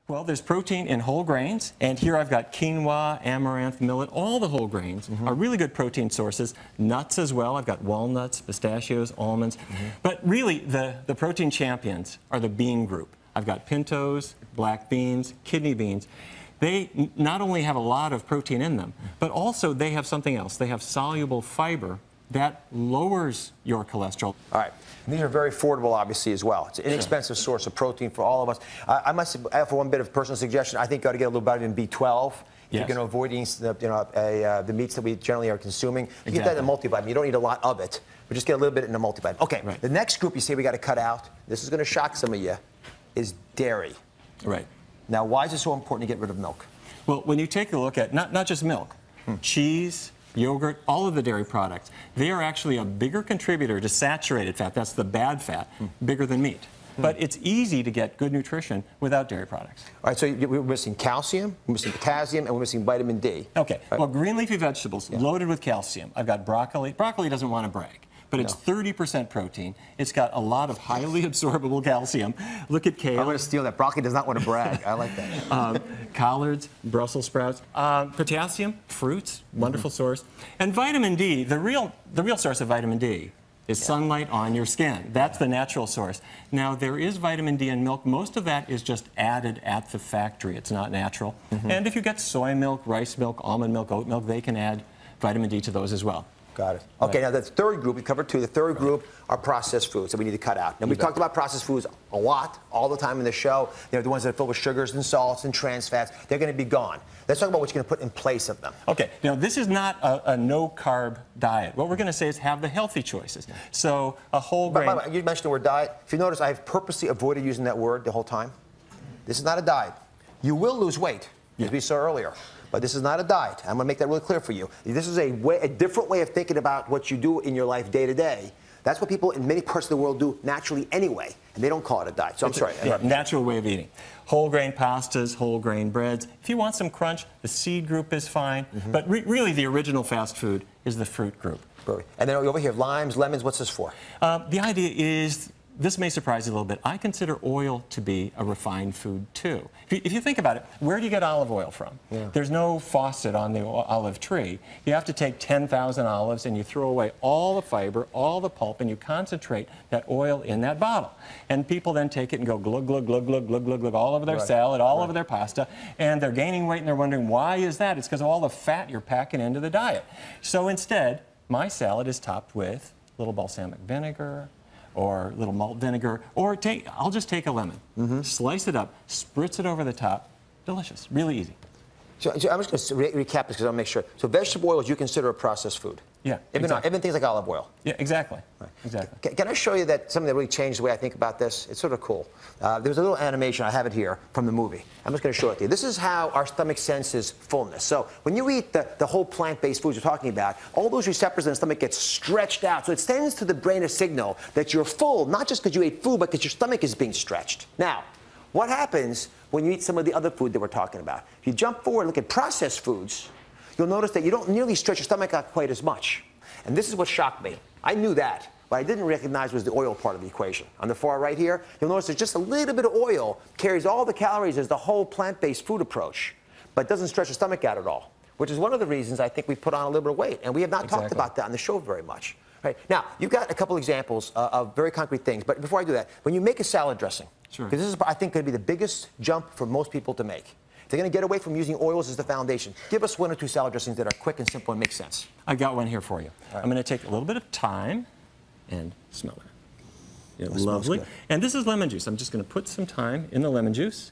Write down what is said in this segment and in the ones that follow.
Well, there's protein in whole grains, and here I've got quinoa, amaranth, millet. All the whole grains are really good protein sources. Nuts as well. I've got walnuts, pistachios, almonds. But really, the protein champions are the bean group. I've got pintos, black beans, kidney beans. They not only have a lot of protein in them, but also they have something else. They have soluble fiber that lowers your cholesterol. All right. And these are very affordable, obviously, as well. It's an inexpensive source of protein for all of us. I must add, for one bit of personal suggestion, I think you ought to get a little vitamin B12. If you're going to avoid eating the meats that we generally are consuming. You get that in a multivitamin. You don't need a lot of it, but just get a little bit in a multivitamin. Okay, the next group you say we got to cut out, this is going to shock some of you, is dairy. Right. Now, why is it so important to get rid of milk? Well, when you take a look at not just milk, cheese, yogurt, all of the dairy products, they are actually a bigger contributor to saturated fat. That's the bad fat, bigger than meat. But it's easy to get good nutrition without dairy products. All right, so we're missing calcium, we're missing potassium, and we're missing vitamin D. Okay, well, green leafy vegetables loaded with calcium. I've got broccoli. Broccoli doesn't want to brag, but it's 30% protein. It's got a lot of highly absorbable calcium. Look at kale. I'm going to steal that. Broccoli does not want to brag. I like that. Collards, Brussels sprouts, potassium, fruits, wonderful source, and vitamin D. The real source of vitamin D is sunlight on your skin. That's the natural source. Now, there is vitamin D in milk. Most of that is just added at the factory. It's not natural. And if you get soy milk, rice milk, almond milk, oat milk, they can add vitamin D to those as well. Got it. Okay, now the third group, we covered two. The third group are processed foods that we need to cut out. Now, we've talked about processed foods a lot, all the time in the show. You know, the ones that are filled with sugars and salts and trans fats, they're going to be gone. Let's talk about what you're going to put in place of them. Okay, now this is not a no-carb diet. What we're going to say is have the healthy choices. So a whole grain... By the way, you mentioned the word diet. If you notice, I've purposely avoided using that word the whole time. This is not a diet. You will lose weight, as we saw earlier. But this is not a diet. I'm going to make that really clear for you. This is a different way of thinking about what you do in your life day to day. That's what people in many parts of the world do naturally anyway, and they don't call it a diet. So I'm sorry. Natural way of eating. Whole grain pastas, whole grain breads. If you want some crunch, the seed group is fine. But really, the original fast food is the fruit group. And then over here, limes, lemons, what's this for? The idea is, this may surprise you a little bit, I consider oil to be a refined food, too. If you think about it, where do you get olive oil from? There's no faucet on the olive tree. You have to take 10,000 olives and you throw away all the fiber, all the pulp, and you concentrate that oil in that bottle. And people then take it and go glug, glug, glug, glug, glug, glug, glug, all over their salad, all over their pasta, and they're gaining weight and they're wondering, why is that? It's because of all the fat you're packing into the diet. So instead, my salad is topped with a little balsamic vinegar, or little malt vinegar, or I'll just take a lemon, slice it up, spritz it over the top. Delicious, really easy. So I'm just going to recap this because I'll make sure. So vegetable oils you consider a processed food? Yeah, even things like olive oil? Yeah, exactly. Exactly. Can I show you something that really changed the way I think about this? It's sort of cool. There's a little animation, I have it here, from the movie. I'm just going to show it to you. This is how our stomach senses fullness. So when you eat the whole plant-based foods you're talking about, all those receptors in the stomach get stretched out. So it sends to the brain a signal that you're full, not just because you ate food, but because your stomach is being stretched. Now, what happens when you eat some of the other food that we're talking about? If you jump forward and look at processed foods, you'll notice that you don't nearly stretch your stomach out quite as much. And this is what shocked me. I knew that. What I didn't recognize was the oil part of the equation. On the far right here, you'll notice there's just a little bit of oil carries all the calories as the whole plant-based food approach, but doesn't stretch your stomach out at all, which is one of the reasons I think we put on a little bit of weight. And we have not talked about that on the show very much. Right. Now, you've got a couple examples of very concrete things, but before I do that, when you make a salad dressing, because this is, I think, going to be the biggest jump for most people to make. If they're going to get away from using oils as the foundation, give us one or two salad dressings that are quick and simple and make sense. I've got one here for you. I'm going to take a little bit of thyme and smell it. Lovely. And this is lemon juice. I'm just going to put some thyme in the lemon juice.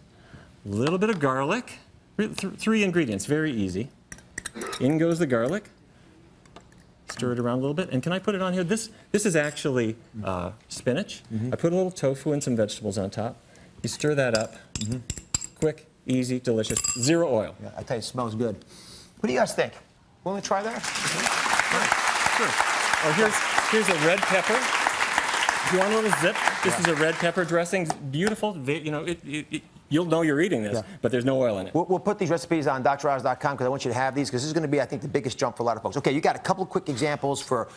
A little bit of garlic. Three ingredients, very easy. In goes the garlic. Stir it around a little bit. And can I put it on here? This is actually spinach. I put a little tofu and some vegetables on top. You stir that up. Quick, easy, delicious. Zero oil. Yeah, I tell you, it smells good. What do you guys think? Want to try that? Sure. Oh, here's a red pepper. If you want a little zip, this is a red pepper dressing. Beautiful. You know, you'll know you're eating this, but there's no oil in it. We'll put these recipes on DrOz.com because I want you to have these because this is going to be, I think, the biggest jump for a lot of folks. Okay, you got a couple of quick examples for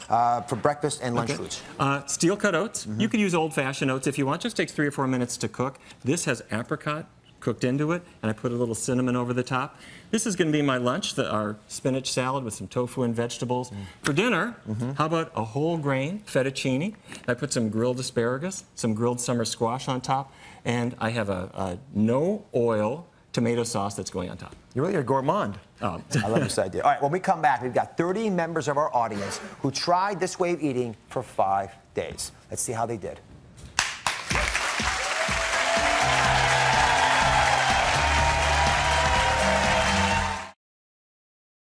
breakfast and lunch foods. Steel cut oats. You could use old-fashioned oats if you want. Just takes 3 or 4 minutes to cook. This has apricot cooked into it, and I put a little cinnamon over the top. This is going to be my lunch, our spinach salad with some tofu and vegetables. For dinner, how about a whole grain fettuccine? I put some grilled asparagus, some grilled summer squash on top, and I have a no oil tomato sauce that's going on top. You're really a gourmand. Oh. I love this idea. All right, when we come back, we've got 30 members of our audience who tried this way of eating for 5 days. Let's see how they did.